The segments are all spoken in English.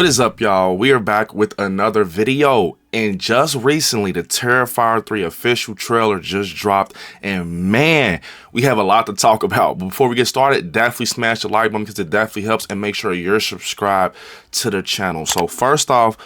What is up, y'all? We are back with another video, and just recently the Terrifier 3 official trailer just dropped, and man, we have a lot to talk about. But before we get started, definitely smash the like button because it definitely helps, and make sure you're subscribed to the channel. So first off,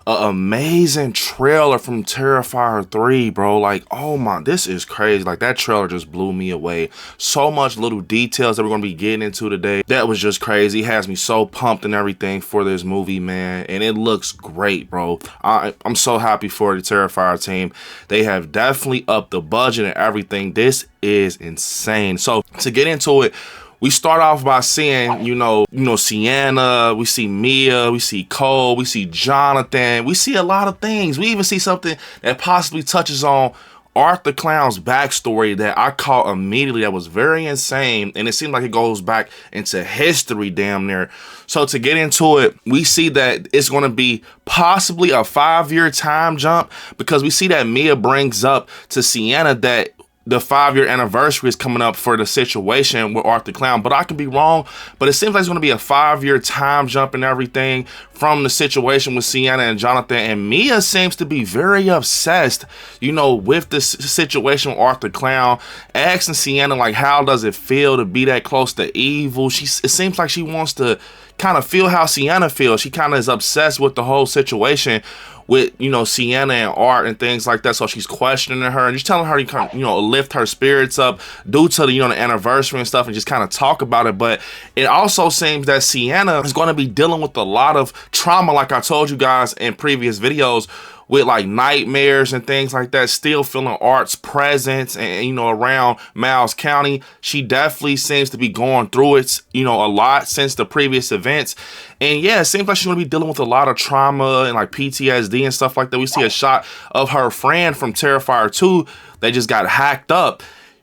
an amazing trailer from Terrifier 3, bro. Like, oh my, this is crazy. Like, that trailer just blew me away. So much little details that we're gonna be getting into today. That was just crazy. It has me so pumped and everything for this movie, man. And it looks great, bro. I'm so happy for the Terrifier team. They have definitely upped the budget and everything. This is insane. So to get into it, we start off by seeing, you know, Sienna, we see Mia, we see Cole, we see Jonathan, we see a lot of things. We even see something that possibly touches on Art the Clown's backstory that I caught immediately that was very insane, and it seemed like it goes back into history damn near. So to get into it, we see that it's going to be possibly a 5-year time jump, because we see that Mia brings up to Sienna that the 5-year anniversary is coming up for the situation with Art the Clown. But I could be wrong, but it seems like it's going to be a 5-year time jump and everything from the situation with Sienna and Jonathan. And Mia seems to be very obsessed, you know, with the situation with Art the Clown, asking Sienna, like, how does it feel to be that close to evil? It seems like she wants to kind of feel how Sienna feels. She kind of is obsessed with the whole situation with, you know, Sienna and Art and things like that. So she's questioning her and just telling her to, you know, lift her spirits up due to the, you know, the anniversary and stuff, and just kind of talk about it. But it also seems that Sienna is going to be dealing with a lot of trauma, like I told you guys in previous videos, with like nightmares and things like that, still feeling Art's presence and, you know, around Miles County. She definitely seems to be going through it, you know, a lot since the previous events. And yeah, it seems like she's gonna be dealing with a lot of trauma and like PTSD and stuff like that. We see a shot of her friend from Terrifier 2 that just got hacked up.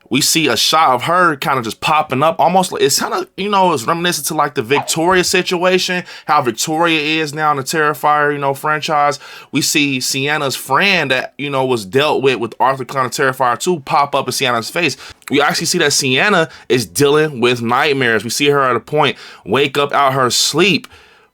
We see a shot of her kind of just popping up, almost like it's kind of, you know, it's reminiscent to like the Victoria situation, how Victoria is now in the Terrifier, you know, franchise. We see Sienna's friend that, you know, was dealt with Art the Clown of Terrifier 2 pop up in Sienna's face. We actually see that Sienna is dealing with nightmares. We see her at a point wake up out her sleep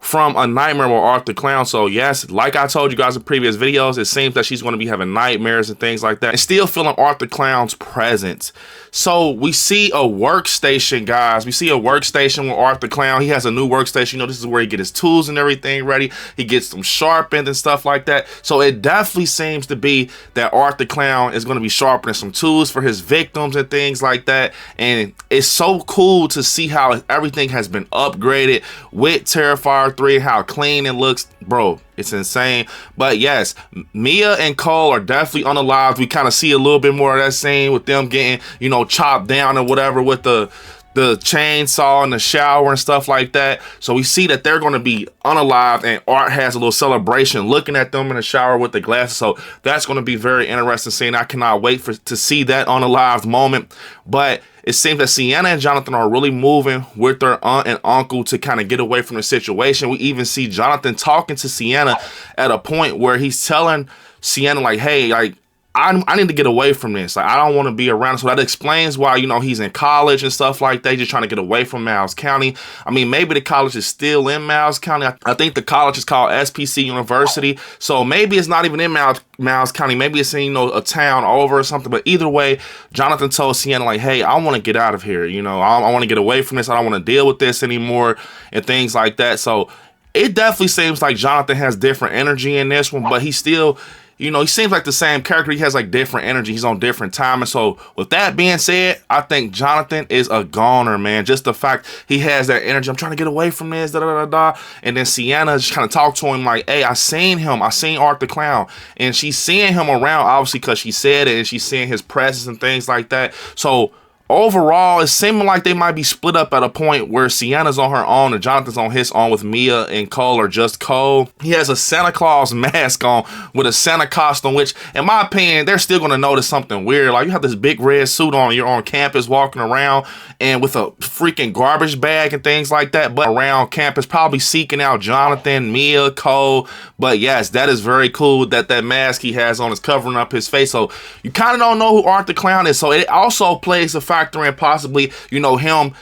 from a nightmare with Art the Clown. So yes, like I told you guys in previous videos, it seems that she's going to be having nightmares and things like that, and still feeling Art the Clown's presence. So we see a workstation, guys. We see a workstation with Art the Clown. He has a new workstation. You know, this is where he gets his tools and everything ready. He gets them sharpened and stuff like that. So it definitely seems to be that Art the Clown is going to be sharpening some tools for his victims and things like that. And it's so cool to see how everything has been upgraded with Terrifier 3, how clean it looks, bro. It's insane. But yes, Mia and Cole are definitely unalived. We kind of see a little bit more of that scene with them getting, you know, chopped down or whatever with the chainsaw in the shower and stuff like that. So we see that they're going to be unalived, and Art has a little celebration looking at them in the shower with the glasses. So that's going to be very interesting scene. I cannot wait to see that unalived moment. But it seems that Sienna and Jonathan are really moving with their aunt and uncle to kind of get away from the situation. We even see Jonathan talking to Sienna at a point where he's telling Sienna, like, hey, like, I need to get away from this. Like, I don't want to be around. So that explains why, you know, he's in college and stuff like that. He's just trying to get away from Miles County. I mean, maybe the college is still in Miles County. I think the college is called SPC University. So maybe it's not even in Miles County. Maybe it's in, you know, a town over or something. But either way, Jonathan told Sienna, like, hey, I want to get out of here. You know, I want to get away from this. I don't want to deal with this anymore and things like that. So it definitely seems like Jonathan has different energy in this one, but he still, you know, he seems like the same character. He has like different energy. He's on different timing. So with that being said, I think Jonathan is a goner, man. Just the fact he has that energy. I'm trying to get away from this, da da da da. And then Sienna just kind of talked to him like, hey, I seen him. I seen Art the Clown. And she's seeing him around, obviously, because she said it, and she's seeing his presence and things like that. So overall, it's seeming like they might be split up at a point where Sienna's on her own and Jonathan's on his own, with Mia and Cole, or just Cole. He has a Santa Claus mask on with a Santa costume, which, in my opinion, they're still going to notice something weird. Like, you have this big red suit on, you're on campus walking around and with a freaking garbage bag and things like that, but around campus, probably seeking out Jonathan, Mia, Cole. But yes, that is very cool that that mask he has on is covering up his face. So you kind of don't know who Art the Clown is. So it also plays a factor in possibly, you know, him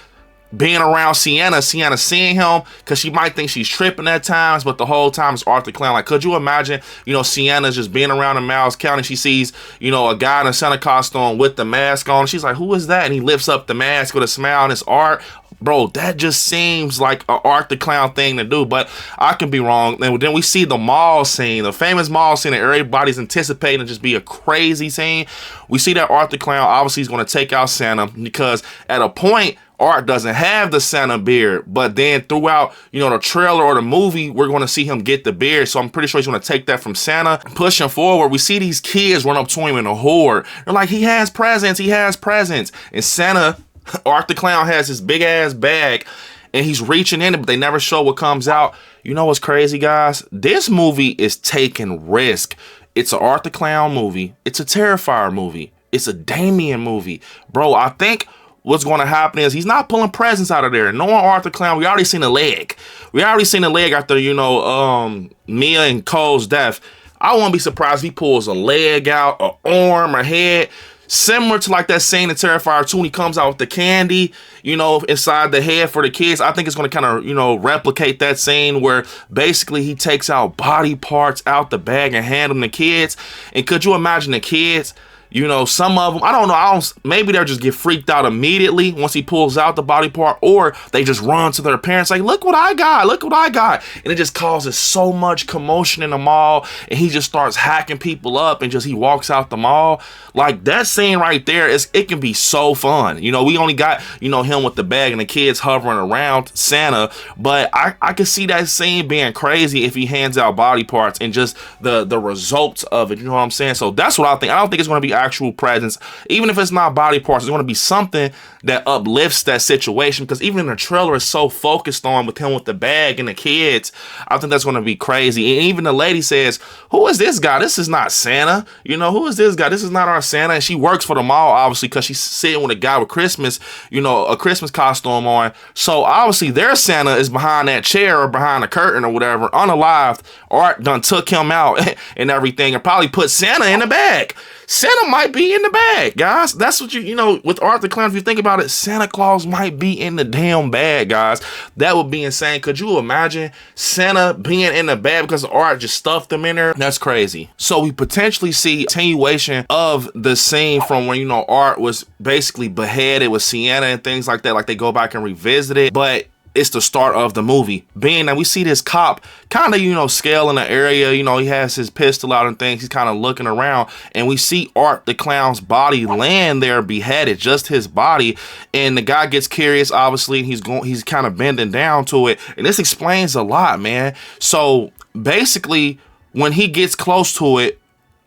being around Sienna seeing him, because she might think she's tripping at times, but the whole time it's Art the Clown. Like, could you imagine, you know, Sienna's just being around in Miles County, she sees, you know, a guy in a Santa costume with the mask on, she's like, who is that? And he lifts up the mask with a smile, and it's Art. Bro, that just seems like a Art the Clown thing to do, but I can be wrong. And then we see the mall scene, the famous mall scene that everybody's anticipating to just be a crazy scene. We see that Art the Clown obviously is going to take out Santa, because at a point, Art doesn't have the Santa beard, but then throughout, you know, the trailer or the movie, we're going to see him get the beard. So I'm pretty sure he's going to take that from Santa. Pushing forward, we see these kids run up to him in a horde. They're like, he has presents, he has presents. And Santa, Art the Clown, has his big ass bag and he's reaching in it, but they never show what comes out. You know what's crazy, guys? This movie is taking risk. It's an Art the Clown movie. It's a Terrifier movie. It's a Damien movie. Bro, I think what's going to happen is he's not pulling presents out of there. Knowing Art the Clown, we already seen a leg. We already seen a leg after, you know, Mia and Cole's death. I won't be surprised if he pulls a leg out, an arm, a head. Similar to like that scene in Terrifier 2 when he comes out with the candy, you know, inside the head for the kids. I think it's going to kind of, you know, replicate that scene where basically he takes out body parts out the bag and hand them to kids. And could you imagine the kids? You know, some of them, I don't know, maybe they'll just get freaked out immediately once he pulls out the body part, or they just run to their parents like, look what I got, look what I got. And it just causes so much commotion in the mall, and he just starts hacking people up and he walks out the mall. Like, that scene right there, it can be so fun. You know, we only got, you know, him with the bag and the kids hovering around Santa, but I could see that scene being crazy if he hands out body parts and just the results of it, you know what I'm saying? So that's what I think. I don't think it's going to be actual presence. Even if it's not body parts, it's going to be something that uplifts that situation, because even in the trailer is so focused on with him with the bag and the kids. I think that's going to be crazy. And even the lady says, who is this guy? This is not Santa. You know, who is this guy? This is not our Santa. And she works for the mall, obviously, because she's sitting with a guy with Christmas, you know, a Christmas costume on. So obviously their Santa is behind that chair or behind a curtain or whatever, unalived. Art done took him out and everything, and probably put Santa in the bag. Santa might be in the bag, guys. That's what you know, with Art the Clown, if you think about it, Santa Claus might be in the damn bag, guys. That would be insane. Could you imagine Santa being in the bag because Art just stuffed him in there? That's crazy. So we potentially see continuation of the scene from when, you know, Art was basically beheaded with Sienna and things like that. Like, they go back and revisit it, but it's the start of the movie. Being that we see this cop kind of, you know, scaling the area, you know, he has his pistol out and things, he's kind of looking around, and we see Art the Clown's body laying there beheaded, just his body, and the guy gets curious, obviously, and he's kind of bending down to it, and this explains a lot, man. So basically, when he gets close to it,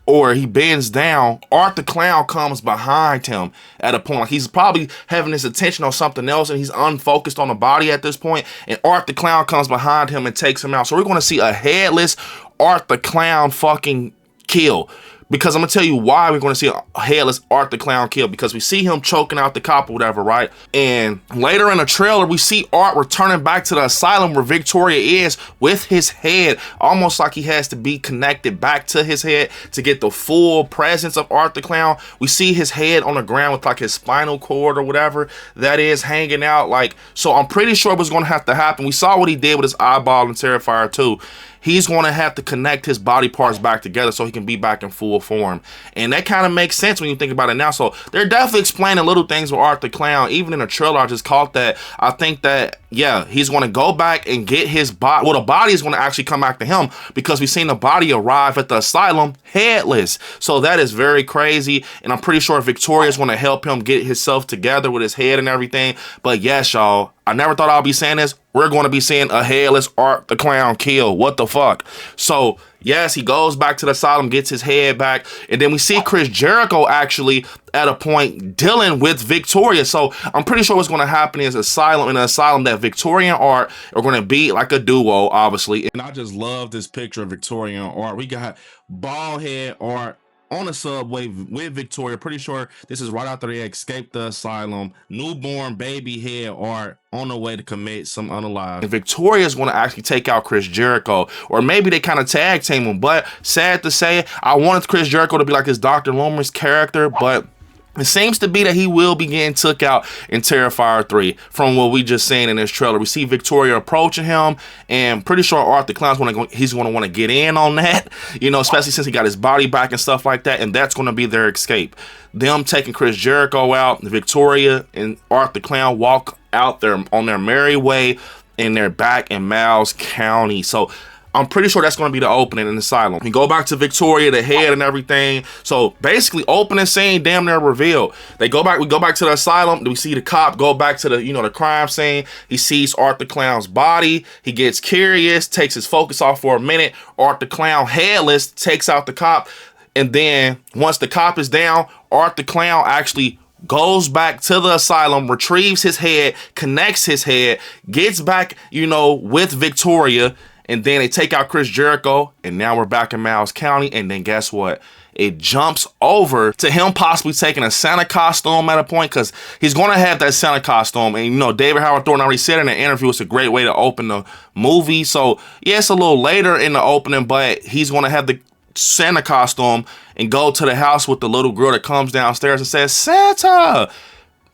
or he bends down, Art the Clown comes behind him at a point. Like, he's probably having his attention on something else and he's unfocused on the body at this point, and Art the Clown comes behind him and takes him out. So we're going to see a headless Art the Clown fucking kill. Because I'm going to tell you why we're going to see a headless Art the Clown kill. Because we see him choking out the cop or whatever, right? And later in the trailer, we see Art returning back to the asylum where Victoria is with his head. Almost like he has to be connected back to his head to get the full presence of Art the Clown. We see his head on the ground with like his spinal cord or whatever that is hanging out. Like, so I'm pretty sure it was going to have to happen. We saw what he did with his eyeball in Terrifier 2. He's going to have to connect his body parts back together so he can be back in full form. And that kind of makes sense when you think about it now. So they're definitely explaining little things with Art the Clown. Even in the trailer, I just caught that. I think that, yeah, he's going to go back and get his body. Well, the body is going to actually come back to him because we've seen the body arrive at the asylum headless. So that is very crazy. And I'm pretty sure Victoria's going to help him get himself together with his head and everything. But yes, y'all, I never thought I'd be saying this. We're going to be seeing a headless Art the Clown kill. What the fuck? So, yes, he goes back to the asylum, gets his head back, and then we see Chris Jericho actually at a point dealing with Victoria. So, I'm pretty sure what's going to happen is in an asylum that Victoria and Art are going to be like a duo, obviously. And I just love this picture of Victoria and Art. We got bald head Art on the subway with Victoria. Pretty sure this is right after they escaped the asylum. Newborn baby head Art on the way to commit some unalive. And Victoria's going to actually take out Chris Jericho, or maybe they kind of tag team him. But sad to say, I wanted Chris Jericho to be like his Dr. Loomis character, but It seems to be that he will be getting took out in Terrifier 3 from what we just seen in this trailer. We see Victoria approaching him, and pretty sure Art the Clown's he's going to want to get in on that, you know, especially since he got his body back and stuff like that, and that's going to be their escape. Them taking Chris Jericho out, Victoria and Art the Clown walk out there on their merry way, and they're back in Miles County. So I'm pretty sure that's going to be the opening in the asylum. We go back to Victoria, the head and everything. So basically, opening scene damn near revealed. We go back to the asylum. We see the cop go back to the, you know, the crime scene. He sees Art the Clown's body. He gets curious, takes his focus off for a minute. Art the Clown, headless, takes out the cop. And then once the cop is down, Art the Clown actually goes back to the asylum, retrieves his head, connects his head, gets back, you know, with Victoria. And then they take out Chris Jericho, and now we're back in Miles County. And then guess what? It jumps over to him possibly taking a Santa costume at a point, because he's going to have that Santa costume. And, you know, David Howard Thornton already said in an interview it's a great way to open the movie. So, yeah, it's a little later in the opening, but he's going to have the Santa costume and go to the house with the little girl that comes downstairs and says, Santa!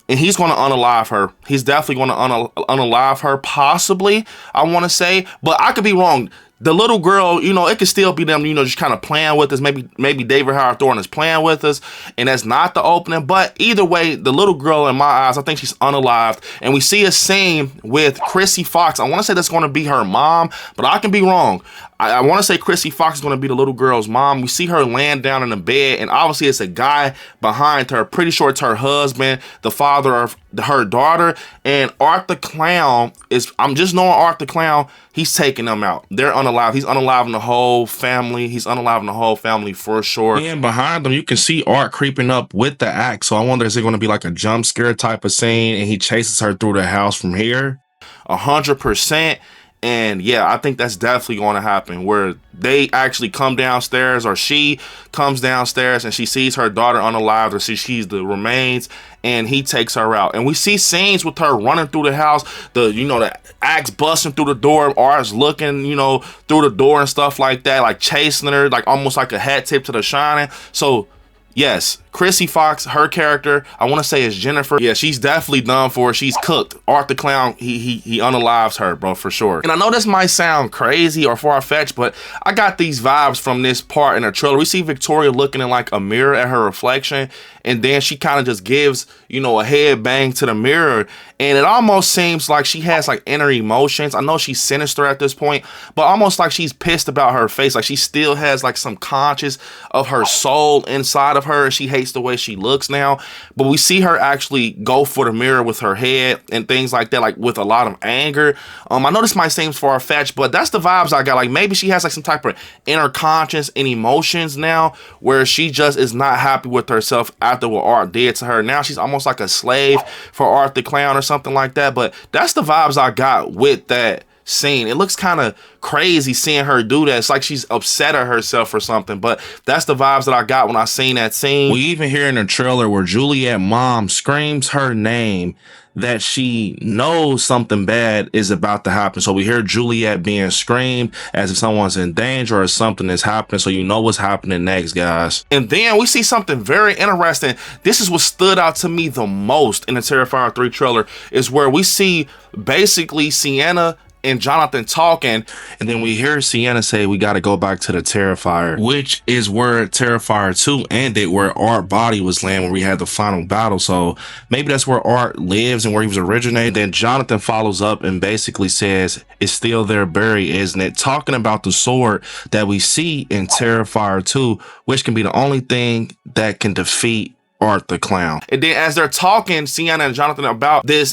And he's going to unalive her. He's definitely going to unalive her, possibly, I want to say. But I could be wrong. The little girl, you know, it could still be them, you know, just kind of playing with us. Maybe David Howard Thornton is playing with us, and that's not the opening. But either way, the little girl, in my eyes, I think she's unalived. And we see a scene with Chrissy Fox. I want to say that's going to be her mom, but I can be wrong. I want to say Chrissy Fox is going to be the little girl's mom. We see her laying down in the bed, and obviously it's a guy behind her. Pretty sure it's her husband, the father of her daughter. And Art the Clown is, I'm just knowing Art the Clown, he's taking them out. They're unalive. He's unaliving the whole family. He's unaliving the whole family for sure. And behind them, you can see Art creeping up with the axe. So I wonder, is it going to be like a jump scare type of scene, and he chases her through the house from here? 100%. And yeah, I think that's definitely going to happen, where they actually come downstairs, or she comes downstairs and she sees her daughter unalived, or she sees the remains, and he takes her out. And we see scenes with her running through the house, the axe busting through the door, Art's looking, you know, through the door and stuff like that, like chasing her, like almost like a hat tip to The Shining. So yes, Chrissy Fox, her character, I want to say is Jennifer. Yeah, she's definitely done for. She's cooked. Art the Clown, he unalives her, bro, for sure. And I know this might sound crazy or far-fetched, but I got these vibes from this part in the trailer. We see Victoria looking in like a mirror at her reflection, and then she kind of just gives, you know, a head bang to the mirror, and it almost seems like she has like inner emotions. I know she's sinister at this point, but almost like she's pissed about her face. Like she still has like some conscious of her soul inside of her. She hates the way she looks now, but we see her actually go for the mirror with her head and things like that, like with a lot of anger. I know this might seem far-fetched, but that's the vibes I got. Like maybe she has like some type of inner conscience and emotions now, where she just is not happy with herself after what Art did to her. Now she's almost like a slave for Art the Clown or something like that. But that's the vibes I got with that scene. It looks kind of crazy seeing her do that. It's like she's upset at herself or something, but that's the vibes that I got when I seen that scene. We even hear in the trailer where Juliet's mom screams her name, that she knows something bad is about to happen. So we hear Juliet being screamed as if someone's in danger or something is happening. So you know what's happening next, guys. And then we see something very interesting. This is what stood out to me the most in the Terrifier 3 trailer, is where we see basically Sienna and Jonathan talking, and then we hear Sienna say we got to go back to the Terrifier, which is where Terrifier 2 ended, where Art body was laying when we had the final battle. So maybe that's where Art lives and where he was originated. Then Jonathan follows up and basically says it's still there buried, isn't it? Talking about the sword that we see in Terrifier 2, which can be the only thing that can defeat Art the Clown. And then as they're talking, Sienna and Jonathan, about this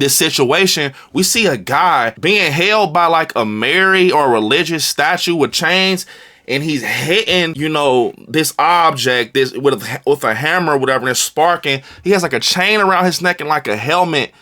situation, we see a guy being held by like a Mary or a religious statue with chains, and he's hitting, you know, this object with a hammer or whatever, and it's sparking. He has like a chain around his neck and like a helmet,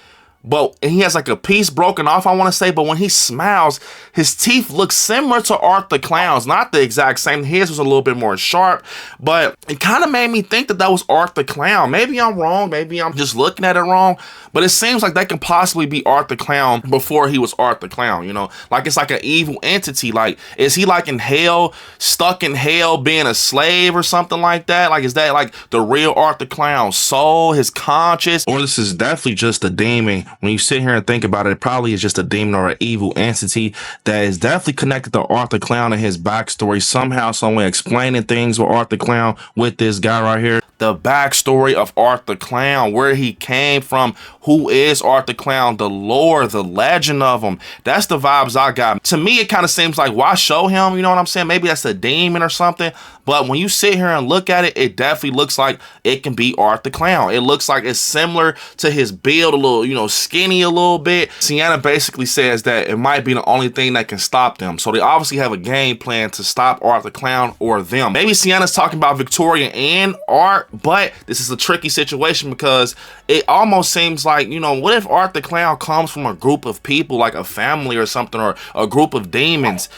but and he has like a piece broken off, I want to say, but when he smiles, his teeth look similar to Art the Clown's. Not the exact same. His was a little bit more sharp, but it kind of made me think that that was Art the Clown. Maybe I'm wrong. Maybe I'm just looking at it wrong, but it seems like that can possibly be Art the Clown before he was Art the Clown, you know? Like it's like an evil entity. Like, is he like in hell, stuck in hell, being a slave or something like that? Like, is that like the real Art the Clown's soul, his conscious? Or this is definitely just a demon. When you sit here and think about it, it probably is just a demon or an evil entity that is definitely connected to Art the Clown and his backstory somehow, some way, explaining things with Art the Clown with this guy right here. The backstory of Art the Clown, where he came from, who is Art the Clown, the lore, the legend of him. That's the vibes I got. To me, it kind of seems like, why show him? You know what I'm saying? Maybe that's a demon or something. But when you sit here and look at it, it definitely looks like it can be Art the Clown. It looks like it's similar to his build, a little, you know, skinny a little bit. Sienna basically says that it might be the only thing that can stop them. So they obviously have a game plan to stop Art the Clown or them. Maybe Sienna's talking about Victoria and Art, but this is a tricky situation because it almost seems like, you know, what if Art the Clown comes from a group of people, like a family or something, or a group of demons?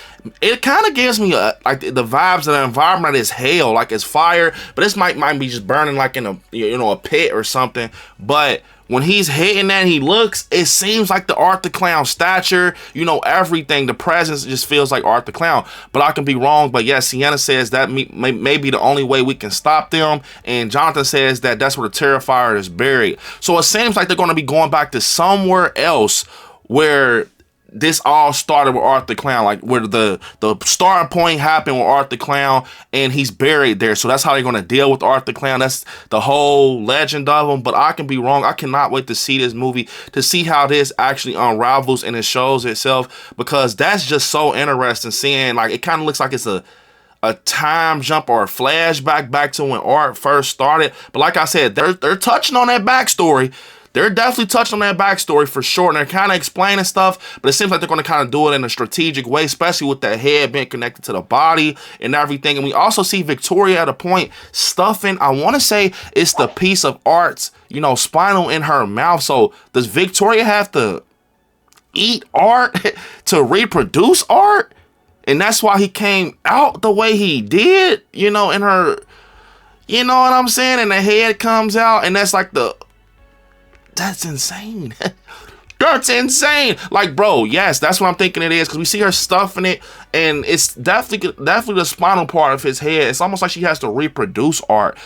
It kind of gives me like the vibes of the environment is hell, like it's fire, but this might be just burning like in a, you know, a pit or something. But when he's hitting that and he looks, it seems like the Art the Clown stature, you know, everything, the presence just feels like Art the Clown. But I can be wrong. But yeah, Sienna says that may be the only way we can stop them. And Jonathan says that that's where the Terrifier is buried. So it seems like they're going to be going back to somewhere else where this all started with Art the Clown, like where the starting point happened with Art the Clown, and he's buried there. So that's how they're going to deal with Art the Clown. That's the whole legend of him. But I can be wrong. I cannot wait to see this movie, to see how this actually unravels and it shows itself, because that's just so interesting seeing, like, it kind of looks like it's a time jump or a flashback back to when Art first started. But like I said, they're touching on that backstory. They're definitely touching on that backstory for sure, and they're kind of explaining stuff, but it seems like they're going to kind of do it in a strategic way, especially with that head being connected to the body and everything. And we also see Victoria at a point stuffing, I want to say it's the piece of Art's, you know, spinal in her mouth. So does Victoria have to eat Art to reproduce Art? And that's why he came out the way he did, you know, in her, you know what I'm saying? And the head comes out, and that's like that's insane. That's insane. Like, bro, yes, that's what I'm thinking it is, because we see her stuffing it, and it's definitely the spinal part of his head. It's almost like she has to reproduce Art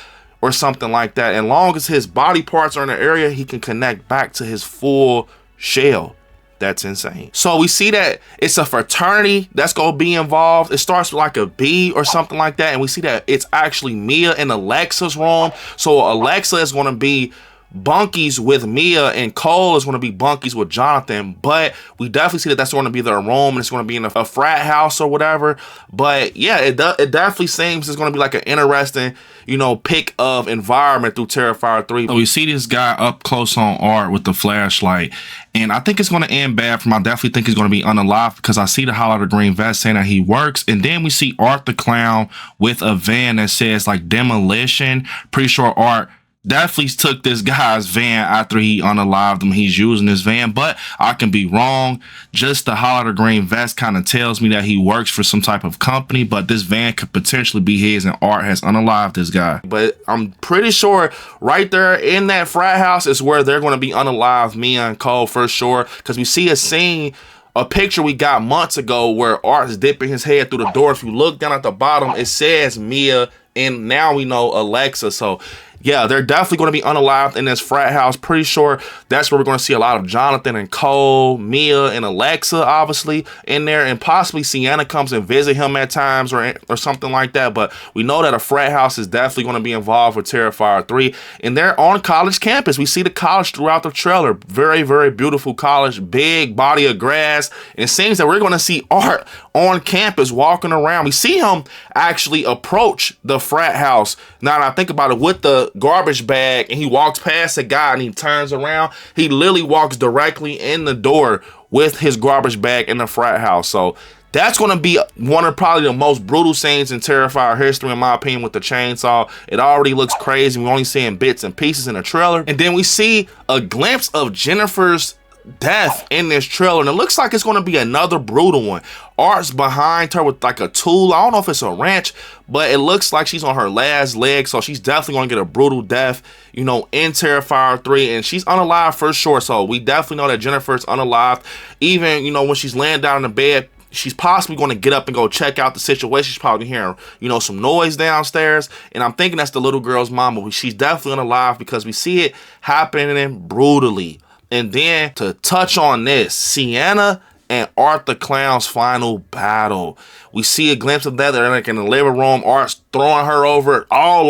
or something like that. And long as his body parts are in the area, he can connect back to his full shell. That's insane. So we see that it's a fraternity that's gonna be involved. It starts with like a B or something like that, and we see that it's actually Mia and Alexa's room. So Alexa is gonna be bunkies with Mia, and Cole is going to be bunkies with Jonathan. But we definitely see that that's going to be their room, and it's going to be in a frat house or whatever. But yeah, it definitely seems it's going to be like an interesting, you know, pick of environment through Terrifier 3. So we see this guy up close on Art with the flashlight, and I think it's going to end bad for him. I definitely think he's going to be unalive, because I see the highlighter green vest saying that he works, and then we see Art the Clown with a van that says like demolition. Pretty sure Art definitely took this guy's van after he unalived him. He's using this van, but I can be wrong. Just the highlighter green vest kind of tells me that he works for some type of company, but this van could potentially be his, and Art has unalived this guy. But I'm pretty sure right there in that frat house is where they're going to be unalived, Mia and Cole, for sure, because we see a scene, a picture we got months ago where Art is dipping his head through the door. If you look down at the bottom, it says Mia, and now we know Alexa. So yeah, they're definitely going to be unalived in this frat house. Pretty sure that's where we're going to see a lot of Jonathan and Cole, Mia and Alexa, obviously, in there. And possibly Sienna comes and visit him at times or something like that. But we know that a frat house is definitely going to be involved with Terrifier 3. And they're on college campus. We see the college throughout the trailer. Very, very beautiful college. Big body of grass. And it seems that we're going to see Art on campus walking around. We see him actually approach the frat house. Now that I think about it, with the garbage bag, and he walks past a guy and he turns around. He literally walks directly in the door with his garbage bag in the frat house. So that's going to be one of probably the most brutal scenes in Terrifier history, in my opinion, with the chainsaw. It already looks crazy. We're only seeing bits and pieces in the trailer. And then we see a glimpse of Jennifer's death in this trailer, and it looks like it's going to be another brutal one. Art's behind her with like a tool. I don't know if it's a wrench, but it looks like she's on her last leg, so she's definitely going to get a brutal death, you know, in Terrifier 3, and she's unalive for sure, so we definitely know that Jennifer's unalive. Even, you know, when she's laying down in the bed, she's possibly going to get up and go check out the situation. She's probably hearing, you know, some noise downstairs, and I'm thinking that's the little girl's mom, but she's definitely unalive because we see it happening brutally. And then to touch on this, Sienna and Art the Clown's final battle. We see a glimpse of that. They're like in the living room. Art's throwing her over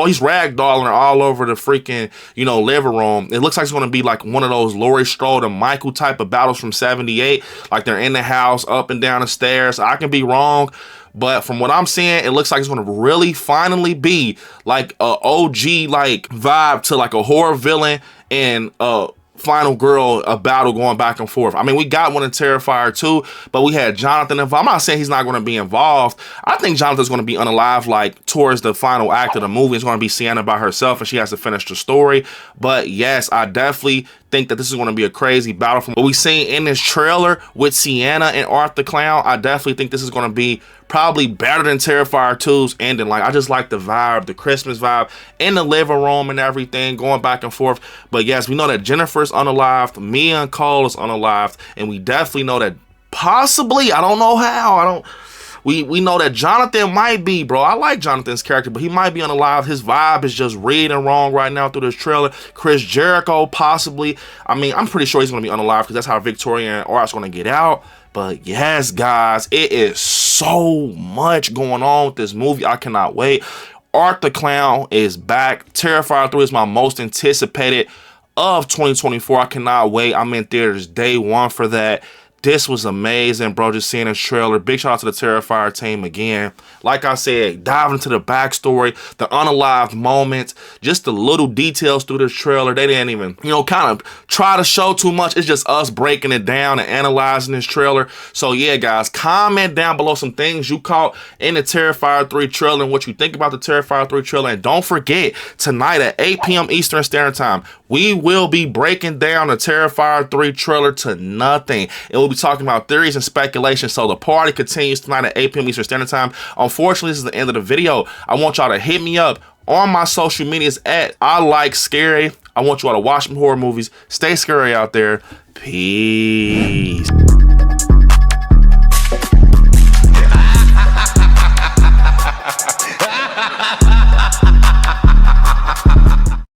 he's ragdolling her all over the freaking, you know, living room. It looks like it's going to be like one of those Laurie Strode and Michael type of battles from '78. Like they're in the house, up and down the stairs. I can be wrong, but from what I'm seeing, it looks like it's going to really finally be like a OG like vibe to like a horror villain and final girl, a battle going back and forth. I mean, we got one in Terrifier 2, but we had Jonathan involved. I'm not saying he's not going to be involved. I think Jonathan's going to be unalive like towards the final act of the movie. It's going to be Sienna by herself and she has to finish the story. But yes, I definitely think that this is going to be a crazy battle from what we seen in this trailer with Sienna and Art the Clown. I definitely think this is going to be probably better than Terrifier 2's ending. Like, I just like the vibe, the Christmas vibe in the living room and everything, going back and forth. But yes, we know that Jennifer's unalived, Mia and Cole is unalived, and we definitely know that possibly, I don't know how, we know that Jonathan might be, bro. I like Jonathan's character, but he might be unalive. His vibe is just reading wrong right now through this trailer. Chris Jericho, possibly. I mean, I'm pretty sure he's going to be unalive because that's how Victoria and Art's going to get out. But yes, guys, it is so much going on with this movie. I cannot wait. Art the Clown is back. Terrifier 3 is my most anticipated of 2024. I cannot wait. I'm in theaters day one for that. This was amazing, bro, just seeing this trailer. Big shout out to the Terrifier team again. Like I said, dive into the backstory, the unalived moments, just the little details through this trailer. They didn't even, you know, kind of try to show too much. It's just us breaking it down and analyzing this trailer. So yeah, guys, comment down below some things you caught in the Terrifier 3 trailer and what you think about the Terrifier 3 trailer. And don't forget, tonight at 8 p.m. Eastern Standard Time, we will be breaking down the Terrifier 3 trailer to nothing. It will be talking about theories and speculation. So the party continues tonight at 8 p.m. Eastern Standard Time. Unfortunately, this is the end of the video. I want y'all to hit me up on my social medias at ILIKESCARY. I want you all to watch some horror movies. Stay scary out there. Peace.